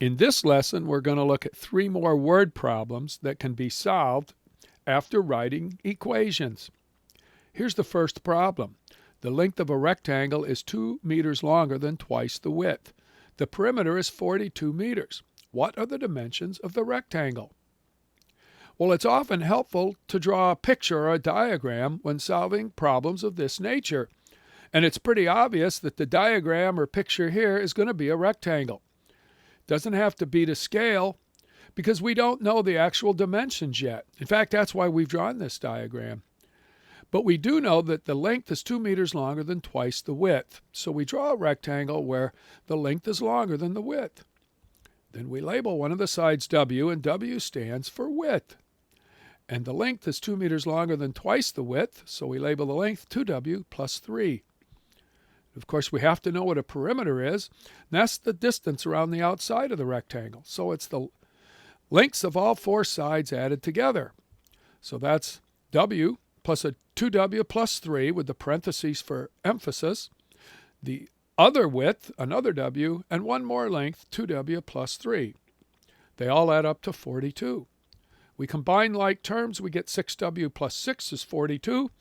In this lesson, we're going to look at 3 more word problems that can be solved after writing equations. Here's the first problem. The length of a rectangle is 2 meters longer than twice the width. The perimeter is 42 meters. What are the dimensions of the rectangle? Well, it's often helpful to draw a picture or a diagram when solving problems of this nature. And it's pretty obvious that the diagram or picture here is going to be a rectangle. Doesn't have to be to scale because we don't know the actual dimensions yet. In fact, that's why we've drawn this diagram. But we do know that the length is 2 meters longer than twice the width. So we draw a rectangle where the length is longer than the width. Then we label one of the sides W, and W stands for width. And the length is 2 meters longer than twice the width, so we label the length 2W plus 3. Of course, we have to know what a perimeter is. And that's the distance around the outside of the rectangle. So it's the lengths of all 4 sides added together. So that's W plus a 2W plus 3 with the parentheses for emphasis. The other width, another W, and one more length, 2W plus 3. They all add up to 42. We combine like terms, we get 6W plus 6 is 42.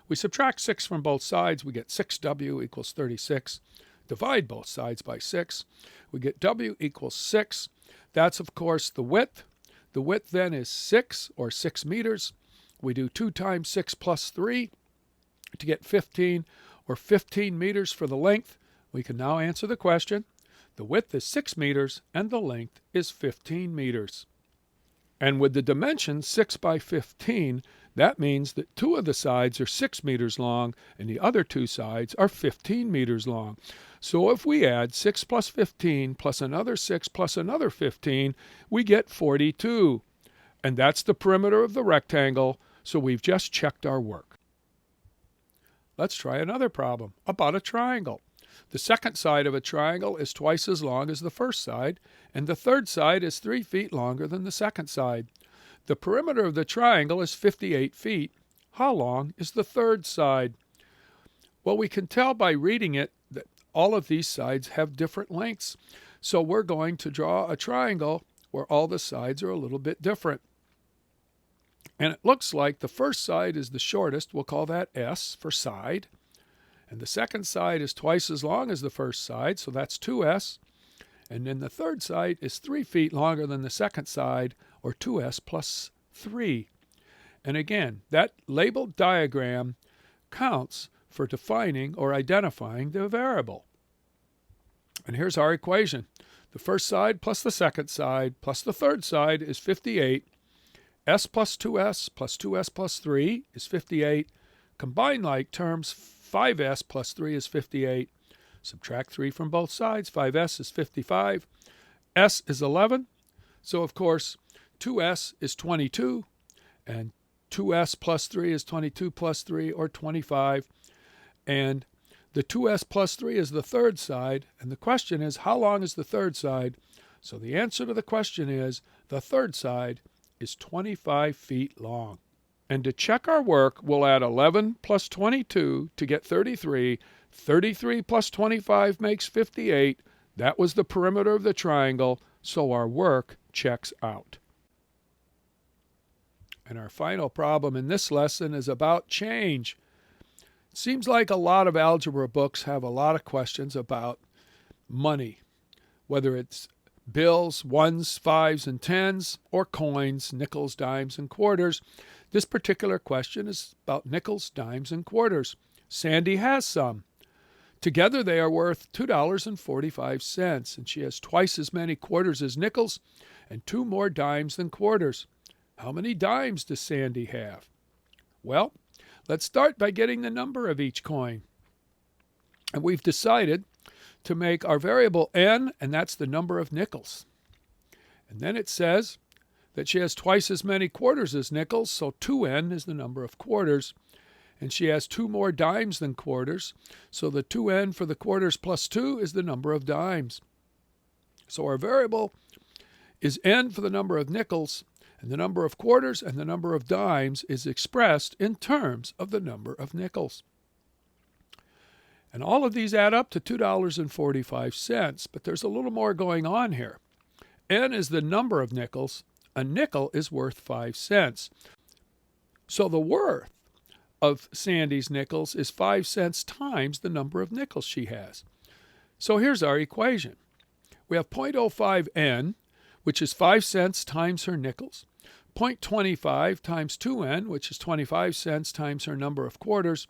We subtract 6 from both sides, we get 6W equals 36. Divide both sides by 6. We get W equals 6. That's, of course, the width. The width then is 6, or 6 meters. We do 2 times 6 plus 3 to get 15, or 15 meters for the length. We can now answer the question. The width is 6 meters, and the length is 15 meters. And with the dimension 6 by 15, that means that 2 of the sides are 6 meters long and the other 2 sides are 15 meters long. So if we add 6 plus 15 plus another 6 plus another 15, we get 42. And that's the perimeter of the rectangle, so we've just checked our work. Let's try another problem about a triangle. The second side of a triangle is twice as long as the first side, and the third side is 3 feet longer than the second side. The perimeter of the triangle is 58 feet. How long is the third side? Well, we can tell by reading it that all of these sides have different lengths. So we're going to draw a triangle where all the sides are a little bit different. And it looks like the first side is the shortest. We'll call that S for side. And the second side is twice as long as the first side, so that's 2S. And then the third side is 3 feet longer than the second side, or 2S plus 3. And again, that labeled diagram counts for defining or identifying the variable. And here's our equation. The first side plus the second side plus the third side is 58. S plus 2S plus 2S plus 3 is 58. Combine like terms, 5S plus 3 is 58. Subtract 3 from both sides. 5S is 55. S is 11. So, of course, 2S is 22. And 2S plus 3 is 22 plus 3, or 25. And the 2S plus 3 is the third side. And the question is, how long is the third side? So the answer to the question is, the third side is 25 feet long. And to check our work, we'll add 11 plus 22 to get 33. 33 plus 25 makes 58. That was the perimeter of the triangle, so our work checks out. And our final problem in this lesson is about change. It seems like a lot of algebra books have a lot of questions about money, whether it's bills, ones, fives, and tens, or coins, nickels, dimes, and quarters. This particular question is about nickels, dimes, and quarters. Sandy has some. Together they are worth $2.45, and she has twice as many quarters as nickels and 2 more dimes than quarters. How many dimes does Sandy have? Well, let's start by getting the number of each coin. And we've decided to make our variable n, and that's the number of nickels. And then it says that she has twice as many quarters as nickels, so 2n is the number of quarters. And she has 2 more dimes than quarters, so the 2n for the quarters plus 2 is the number of dimes. So our variable is n for the number of nickels, and the number of quarters and the number of dimes is expressed in terms of the number of nickels. And all of these add up to $2.45, but there's a little more going on here. n is the number of nickels, a nickel is worth 5 cents. So the worth of Sandy's nickels is 5 cents times the number of nickels she has. So here's our equation. We have 0.05 n, which is 5 cents times her nickels, 0.25 times 2n, which is 25 cents times her number of quarters,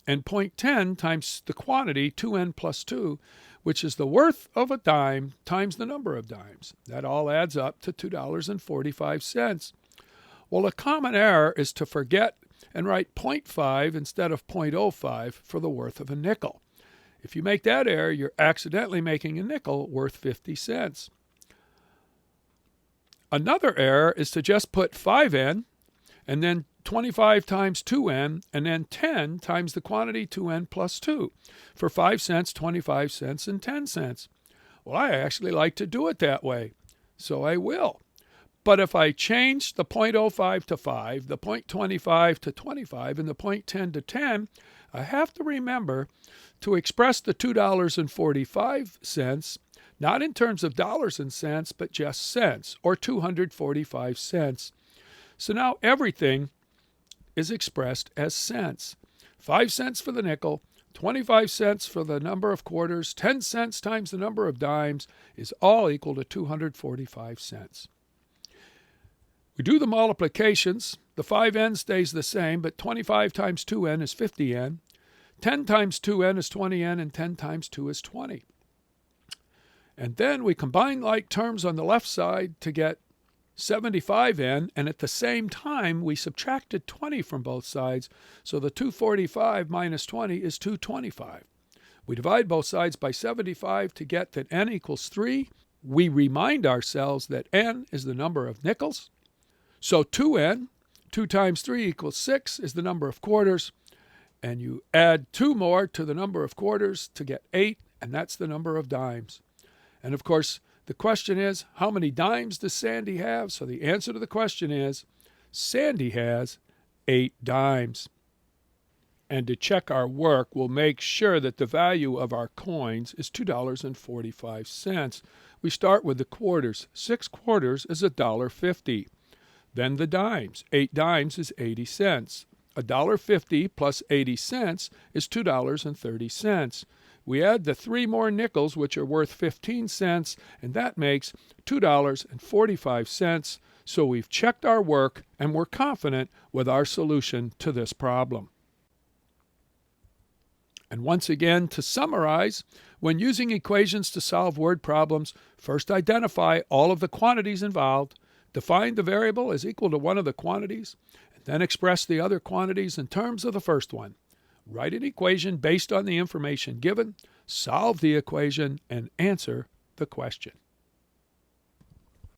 and 0.10 times the quantity, 2n plus 2, which is the worth of a dime times the number of dimes. That all adds up to $2.45. Well, a common error is to forget and write 0.5 instead of 0.05 for the worth of a nickel. If you make that error, you're accidentally making a nickel worth 50 cents. Another error is to just put 5n and then 25 times 2n and then 10 times the quantity 2n plus 2 for 5 cents, 25 cents, and 10 cents. Well, I actually like to do it that way, so I will. But if I change the 0.05 to 5, the 0.25 to 25, and the 0.10 to 10, I have to remember to express the $2.45 not in terms of dollars and cents, but just cents, or 245 cents. So now everything is expressed as cents. 5 cents for the nickel, 25 cents for the number of quarters, 10 cents times the number of dimes is all equal to 245 cents. We do the multiplications. The 5n stays the same, but 25 times 2n is 50n. 10 times 2n is 20n, and 10 times 2 is 20. And then we combine like terms on the left side to get 75n, and at the same time we subtracted 20 from both sides, so the 245 minus 20 is 225. We divide both sides by 75 to get that n equals 3. We remind ourselves that n is the number of nickels, so 2n, 2 times 3 equals 6, is the number of quarters, and you add 2 more to the number of quarters to get 8, and that's the number of dimes. And of course, the question is, how many dimes does Sandy have? So the answer to the question is, Sandy has 8 dimes. And to check our work, we'll make sure that the value of our coins is $2.45. We start with the quarters. 6 quarters is $1.50. Then the dimes. 8 dimes is 80 cents. $1.50 plus 80 cents is $2.30. We add the 3 more nickels, which are worth 15 cents, and that makes $2.45. So we've checked our work, and we're confident with our solution to this problem. And once again, to summarize, when using equations to solve word problems, first identify all of the quantities involved, define the variable as equal to one of the quantities, and then express the other quantities in terms of the first one. Write an equation based on the information given, solve the equation, and answer the question.